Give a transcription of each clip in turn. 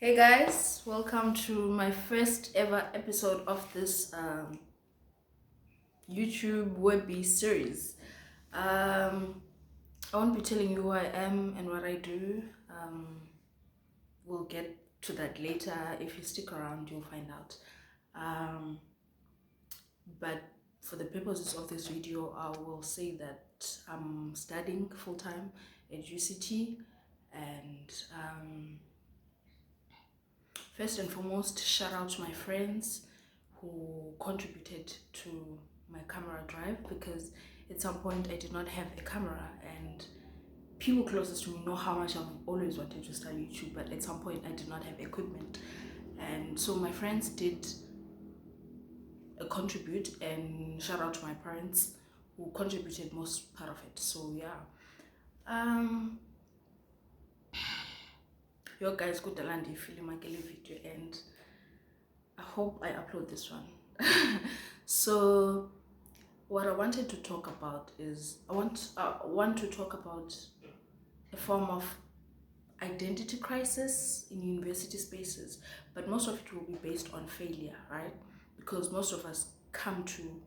Hey guys, welcome to my first ever episode of this YouTube Webby series. I won't be telling you who I am and what I do. We'll get to that later. If you stick around, you'll find out. But for the purposes of this video, I will say that I'm studying full-time at UCT, and first and foremost, shout out to my friends who contributed to my camera drive, because at some point I did not have a camera, and people closest to me know how much I've always wanted to start YouTube, but at some point I did not have equipment. And so my friends did contribute, and shout out to my parents who contributed most part of it. So yeah, your guys good land if you my video, and I hope I upload this one. So what I wanted to talk about is I want to talk about a form of identity crisis in university spaces, but most of it will be based on failure, right? Because most of us come to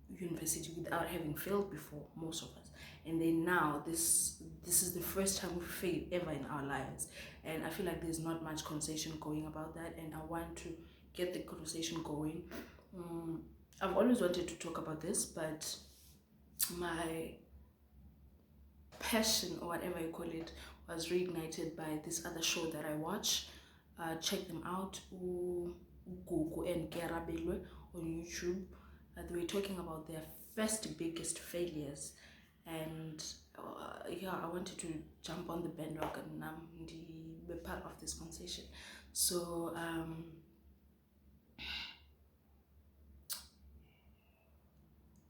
university without having failed before, most of us, and then now this is the first time we fail ever in our lives, and I feel like there's not much conversation going about that, and I want to get the conversation going. I've always wanted to talk about this, but my passion, or whatever you call it, was reignited by this other show that I watch. Check them out, Gugu and Gerabelwe on YouTube. They were talking about their first biggest failures, and yeah, I wanted to jump on the bandwagon and be part of this conversation. So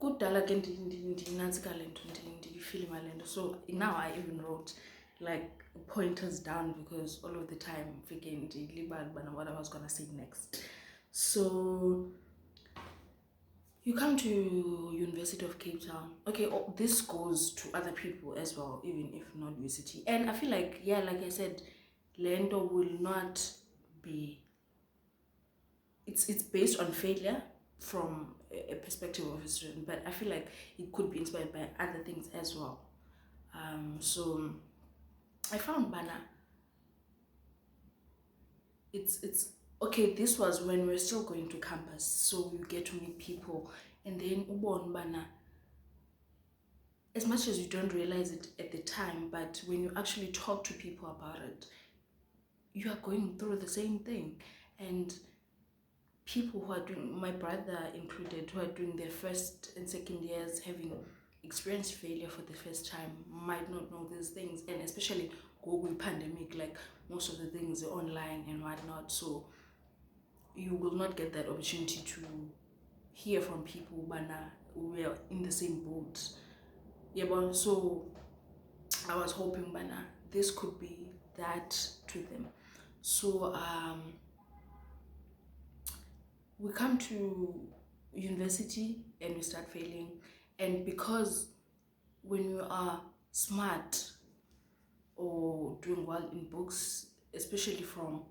kudala ke ndinantsika le nto ndiyifilima le nto, so now I even wrote like pointers down, because all of the time fike ndilibala ubana what I was gonna say next. So you come to University of Cape Town. Okay, this goes to other people as well, even if not UCT. And I feel like, yeah, like I said, Lendo will not be, it's based on failure from a perspective of a student, but I feel like it could be inspired by other things as well. So I found Bana, it's okay, this was when we're still going to campus, so you get to meet people, and then ubon Bana, as much as you don't realize it at the time, but when you actually talk to people about it, you are going through the same thing. And people who are doing, my brother included, who are doing their first and second years, having experienced failure for the first time, might not know these things. And especially Google pandemic, like most of the things are online and whatnot, so you will not get that opportunity to hear from people bana we are in the same boat. Yeah, but so I was hoping bana this could be that to them. So we come to university and we start failing, and because when you are smart or doing well in books, especially from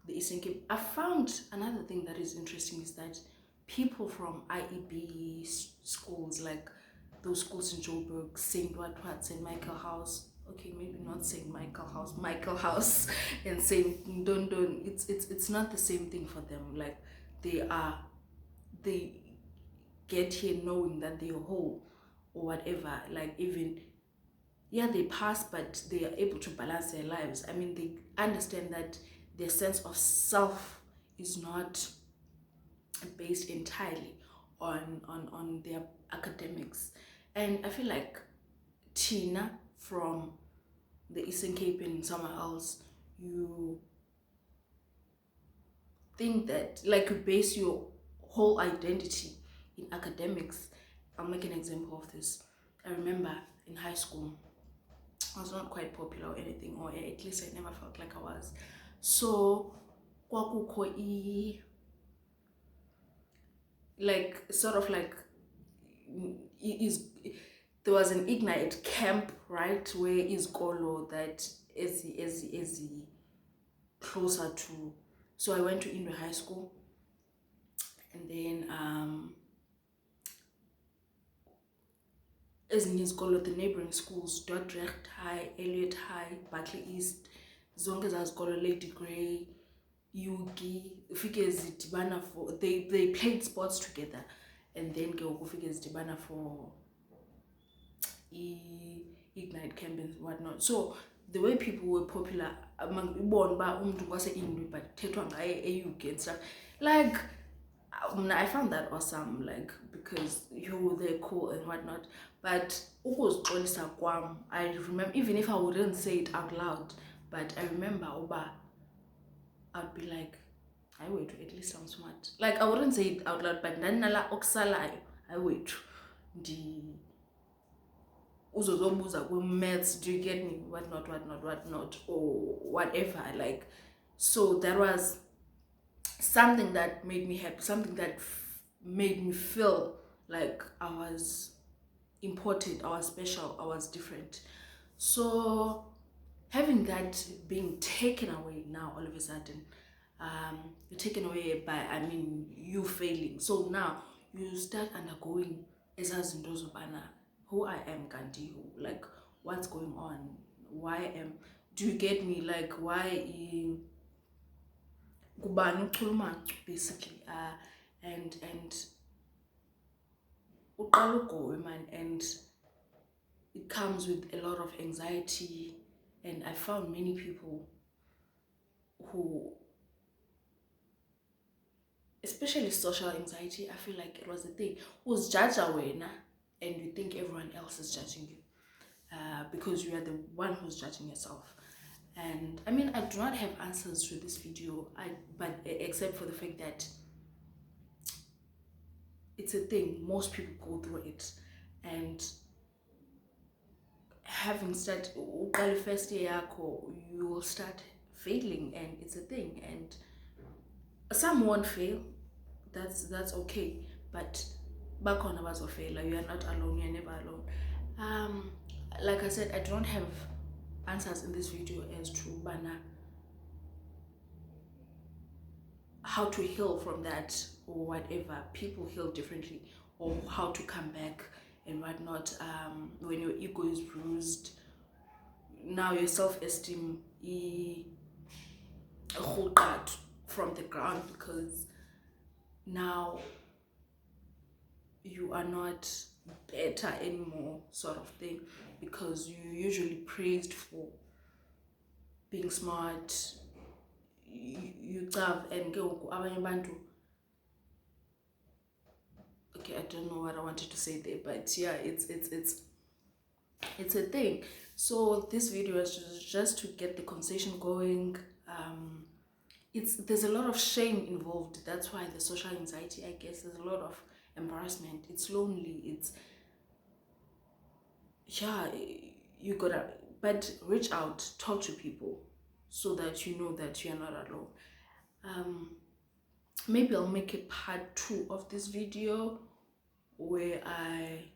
the Eastern Cape, I found another thing that is interesting is that people from IEB schools, like those schools in Joburg, St. Watwat, St. Michael House, okay, maybe not St. Michael House, Michael House, and St. Dondon, it's not the same thing for them. Like they get here knowing that they're whole or whatever, like even, yeah, they pass, but they are able to balance their lives. I mean, they understand that their sense of self is not based entirely on their academics. And I feel like Tina from the Eastern Cape and somewhere else, you think that, like, you base your whole identity in academics. I'll make an example of this. I remember in high school, I was not quite popular or anything, or at least I never felt like I was. So kwakukho like sort of like is there was an Ignite camp, right, where is Kolo that is closer to, so I went to Indo High School, and then ezinye izikolo, the neighboring schools, Dordrecht High, Elliot High, Barclay East, zonke zazikolo, Lady Grey, Yugi, ufike zidibana for, they played sports together, and then ke ufike zidibana for Ignite camp and whatnot. So the way people were popular among ibon ba umuntu kwase-Indo but thethwa ngaye e-UK and stuff, like I found that awesome, like, because they're cool and whatnot. But ukuzixolisa kwam, I remember, even if I wouldn't say it out loud, but I remember uba I'd be like, I wait, at least I'm smart. Like, I wouldn't say it out loud, but ndanala okusalayo, I wait. Uzozobuza maths, do you get me? Whatnot, or whatever. Like, so that was something that made me happy, something that made me feel like I was important, I was special, I was different. So having that being taken away now all of a sudden, you're taken away by, I mean, you failing. So now you start undergoing who I am, Gandhi, like what's going on, why am, do you get me, like why Qubani Chulumanco, basically, and uqala ugowe, man, and it comes with a lot of anxiety. And I found many people who, especially social anxiety, I feel like it was a thing, who's judge awena, and you think everyone else is judging you, because you are the one who's judging yourself. And I mean, I do not have answers to this video, but except for the fact that it's a thing, most people go through it. And having started first year, you will start failing, and it's a thing. And some won't fail, that's okay, but back on about a failure, you are not alone, you're never alone. Like I said, I don't have answers in this video as to bana how to heal from that or whatever. People heal differently, or how to come back and whatnot. When your ego is bruised, now your self-esteem from the ground, because now you are not better anymore, sort of thing, because you usually praised for being smart, you have, and go abanye bantu. Okay, I don't know what I wanted to say there, but yeah, it's a thing. So this video is just to get the conversation going. There's a lot of shame involved. That's why the social anxiety, I guess, there's a lot of embarrassment. It's lonely. It's, yeah, you gotta, but reach out, talk to people, so that you know that you're not alone. Maybe I'll make a part 2 of this video where I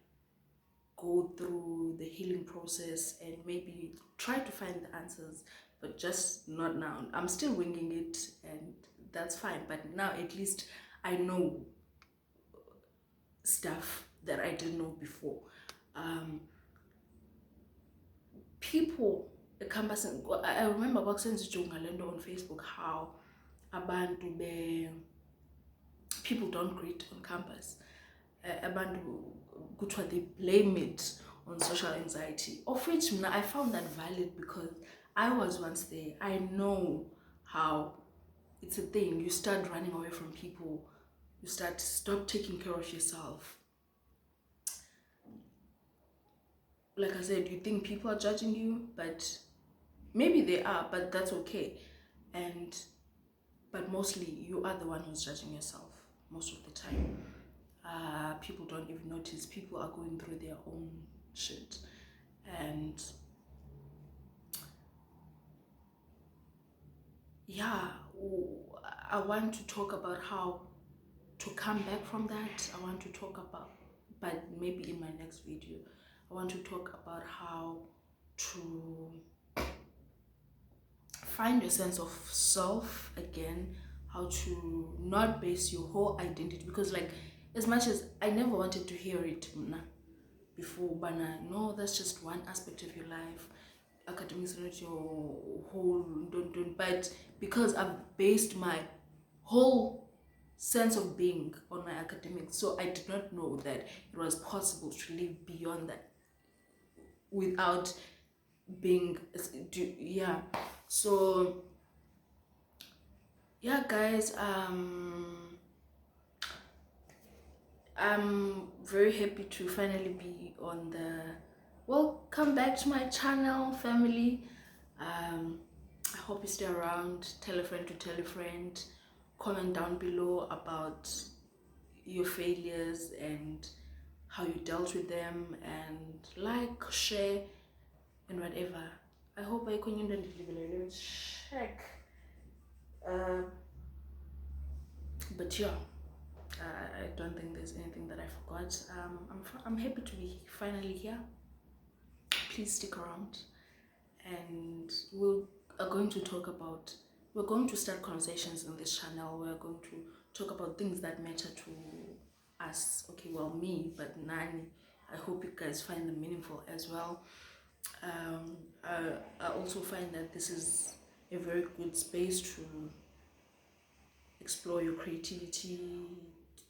go through the healing process and maybe try to find the answers, but just not now. I'm still winging it, and that's fine, but now at least I know stuff that I didn't know before. People, I remember on Facebook how people don't greet on campus. They blame it on social anxiety, of which I found that valid, because I was once there. I know how it's a thing. You start running away from people, you stop taking care of yourself. Like I said, you think people are judging you, but maybe they are, but that's okay. But mostly you are the one who's judging yourself most of the time. People don't even notice. People are going through their own shit. And yeah, I want to talk about how to come back from that. I want to talk about, but maybe in my next video, I want to talk about how to find your sense of self again, how to not base your whole identity, because like as much as I never wanted to hear it before, but no, that's just one aspect of your life. Academics are not your whole don't, but because I've based my whole sense of being on my academics, so I did not know that it was possible to live beyond that without being, yeah. So yeah guys, I'm very happy to finally be on the welcome back to my channel, family. I hope you stay around. Tell a friend to tell a friend. Comment down below about your failures and how you dealt with them, and like, share, and whatever. I hope I can let me check. But yeah, I don't think there's anything that I forgot. I'm happy to be finally here. Please stick around, and we're going to start conversations on this channel. We're going to talk about things that matter to us. Okay, well, me, but Nani, I hope you guys find them meaningful as well. I also find that this is a very good space to explore your creativity,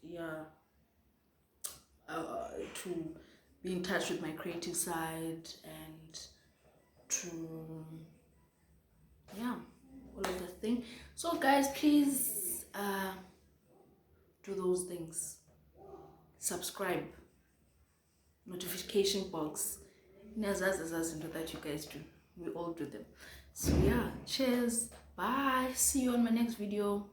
yeah, to be in touch with my creative side, and to, yeah, all of that thing. So guys, please do those things. Subscribe, notification box, into that you guys do. We all do them. So yeah, cheers, bye, see you on my next video.